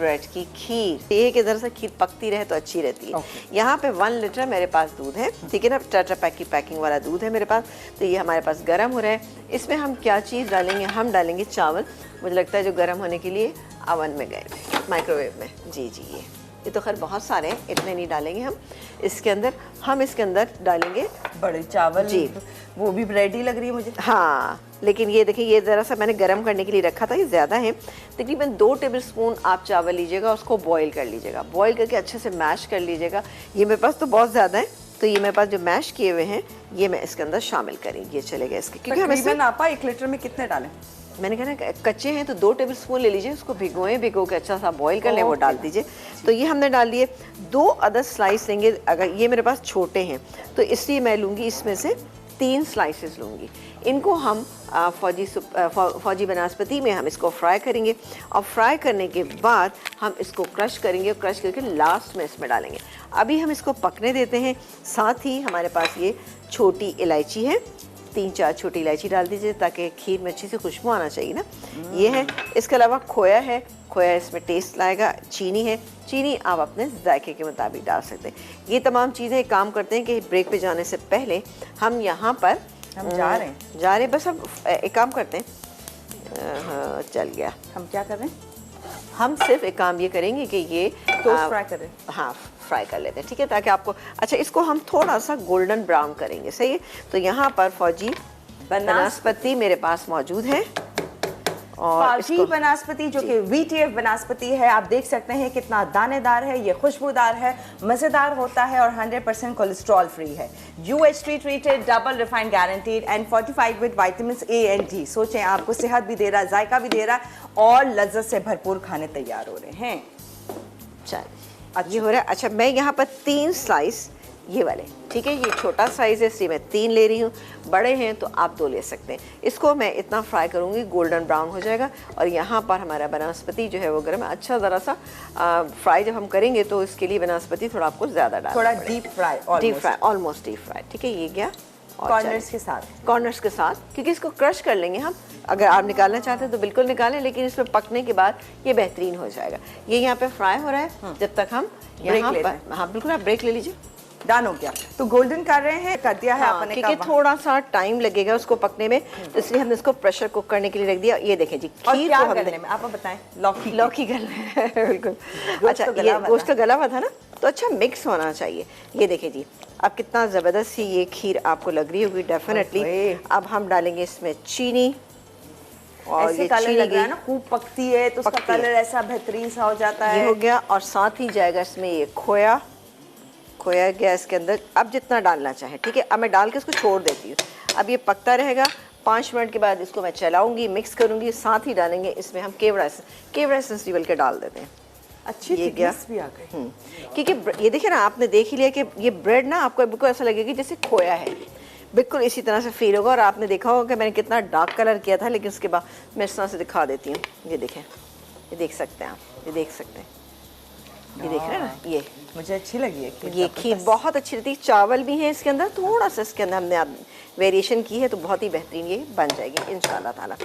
Bread की खीर। ये कि दरअसल खीर पकती रहे तो अच्छी रहती है। यहाँ पे 1 लीटर मेरे पास दूध है, ठीक है ना, टेट्रा पैक की पैकिंग वाला दूध है मेरे पास। तो ये हमारे पास गर्म हो रहा है। इसमें हम क्या चीज़ डालेंगे, हम डालेंगे चावल। मुझे लगता है जो गर्म होने के लिए अवन में गए, माइक्रोवेव में। जी जी, ये तो खैर बहुत सारे हैं, इतने नहीं डालेंगे हम इसके अंदर। हम इसके अंदर डालेंगे बड़े चावल जी, वो भी ब्रेड ही लग रही है मुझे। हाँ, लेकिन ये देखिए, ये ज़रा सा मैंने गर्म करने के लिए रखा था, ये ज़्यादा है। तकरीबन 2 टेबलस्पून आप चावल लीजिएगा, उसको बॉईल कर लीजिएगा। बॉईल करके अच्छे से मैश कर लीजिएगा। ये मेरे पास तो बहुत ज़्यादा है, तो ये मेरे पास जो मैश किए हुए हैं ये मैं इसके अंदर शामिल करेंगे। ये चलेगा इसके, क्योंकि हम इसमें आपा 1 लीटर में कितने डालें? मैंने कहा ना कच्चे हैं तो 2 टेबलस्पून ले लीजिए, उसको भिगो के अच्छा सा बॉईल कर लें, वो डाल दीजिए। तो ये हमने डाल दिए। 2 अदर स्लाइस लेंगे, अगर ये मेरे पास छोटे हैं तो इसलिए मैं लूँगी इसमें से 3 स्लाइसेस लूँगी। इनको हम फौजी बनास्पति में हम इसको फ्राई करेंगे, और फ्राई करने के बाद हम इसको क्रश करेंगे, क्रश करके लास्ट में इसमें डालेंगे। अभी हम इसको पकने देते हैं। साथ ही हमारे पास ये छोटी इलायची है, 3-4 छोटी इलायची डाल दीजिए ताकि खीर में अच्छी सी खुशबू आना चाहिए ना। ये है। इसके अलावा खोया है, खोया इसमें टेस्ट लाएगा। चीनी है, चीनी आप अपने जायके के मुताबिक डाल सकते हैं। ये तमाम चीज़ें काम करते हैं कि ब्रेक पे जाने से पहले हम यहाँ पर जा रहे हैं बस। अब एक काम करते हैं, हाँ चल गया। हम क्या कर रहे हैं? हम सिर्फ एक काम ये करेंगे कि ये टोस्ट फ्राई करें। हाँ, फ्राई कर लेते हैं, ठीक है, ताकि आपको अच्छा इसको हम थोड़ा सा गोल्डन ब्राउन करेंगे। सही है। तो यहाँ पर फौजी बनास्पति मेरे पास मौजूद है, और फौजी बनास्पति जो कि VTF बनास्पति है। आप देख सकते हैं कितना दानेदार है, ये खुशबूदार है, मज़ेदार होता है, और 100% कोलेस्ट्रॉल फ्री है। UHT treated, double refined guaranteed and fortified with vitamins A and D। सोचें, आपको सेहत भी दे रहा है, जायका भी दे रहा है, और लज्जत से भरपूर खाने तैयार हो रहे हैं। चल ये हो रहा है। अच्छा, मैं यहाँ पर 3 स्लाइस ये वाले, ठीक है, ये छोटा साइज़ है इसलिए मैं 3 ले रही हूँ। बड़े हैं तो आप 2 ले सकते हैं। इसको मैं इतना फ्राई करूँगी, गोल्डन ब्राउन हो जाएगा। और यहाँ पर हमारा बनास्पति जो है वो गर्म है। अच्छा, ज़रा सा फ्राई जब हम करेंगे तो इसके लिए बनास्पति थोड़ा आपको ज़्यादा डालना थोड़ा पड़ेगा। Deep fry, almost deep fry, ठीक है। ये गया कॉर्नर्स के साथ, क्योंकि इसको क्रश कर लेंगे हम। अगर आप निकालना चाहते हैं तो बिल्कुल निकालें, लेकिन इसमें पकने के बाद ये बेहतरीन हो जाएगा। ये यहाँ पे फ्राई हो रहा है जब तक हम यहाँ पर, हाँ बिल्कुल, आप ब्रेक ले लीजिए। डन हो गया। तो गोल्डन कर रहे हैं, कर दिया है आपने, क्योंकि थोड़ा सा टाइम लगेगा उसको पकने में, तो इसलिए हमने इसको प्रेशर कुक करने के लिए रख दिया। ये देखें जी, खीर को हमने, आप बताएं, लौकी गलना है बिल्कुल। अच्छा, ये गोश्त तो गला हुआ था ना, तो अच्छा मिक्स होना चाहिए। ये देखें जी, अब कितना ज़बरदस्त सी ये खीर आपको लग रही होगी डेफिनेटली। अब हम डालेंगे इसमें चीनी, और ऐसे कलर लग रहा है ना, खूब पकती है तो उसका कलर ऐसा बेहतरीन सा हो जाता है। ये हो गया। और साथ ही जाएगा इसमें ये खोया गया इसके अंदर। अब जितना डालना चाहे, ठीक है। अब मैं डाल के इसको छोड़ देती हूँ। अब ये पकता रहेगा। 5 मिनट के बाद इसको मैं चलाऊंगी, मिक्स करूंगी। साथ ही डालेंगे इसमें हम केवड़ा एसेंस डल के डाल देते हैं। अच्छी ये गया भी आ गई। क्योंकि ये देखिए ना, आपने देख ही लिया कि ये ब्रेड ना आपको बिल्कुल ऐसा लगेगा जैसे खोया है, बिल्कुल इसी तरह से फील होगा। और आपने देखा होगा कि मैंने कितना डार्क कलर किया था, लेकिन उसके बाद मैं इस तरह से दिखा देती हूँ। ये देखें, ये देख सकते हैं आप, ये देख सकते हैं, ये देख रहे हैं ना। ये मुझे अच्छी लगी है ये खीर, बहुत अच्छी रहती है। चावल भी है इसके अंदर, थोड़ा सा इसके अंदर हमने वेरिएशन की है, तो बहुत ही बेहतरीन ये बन जाएगी इंशाल्लाह ताला।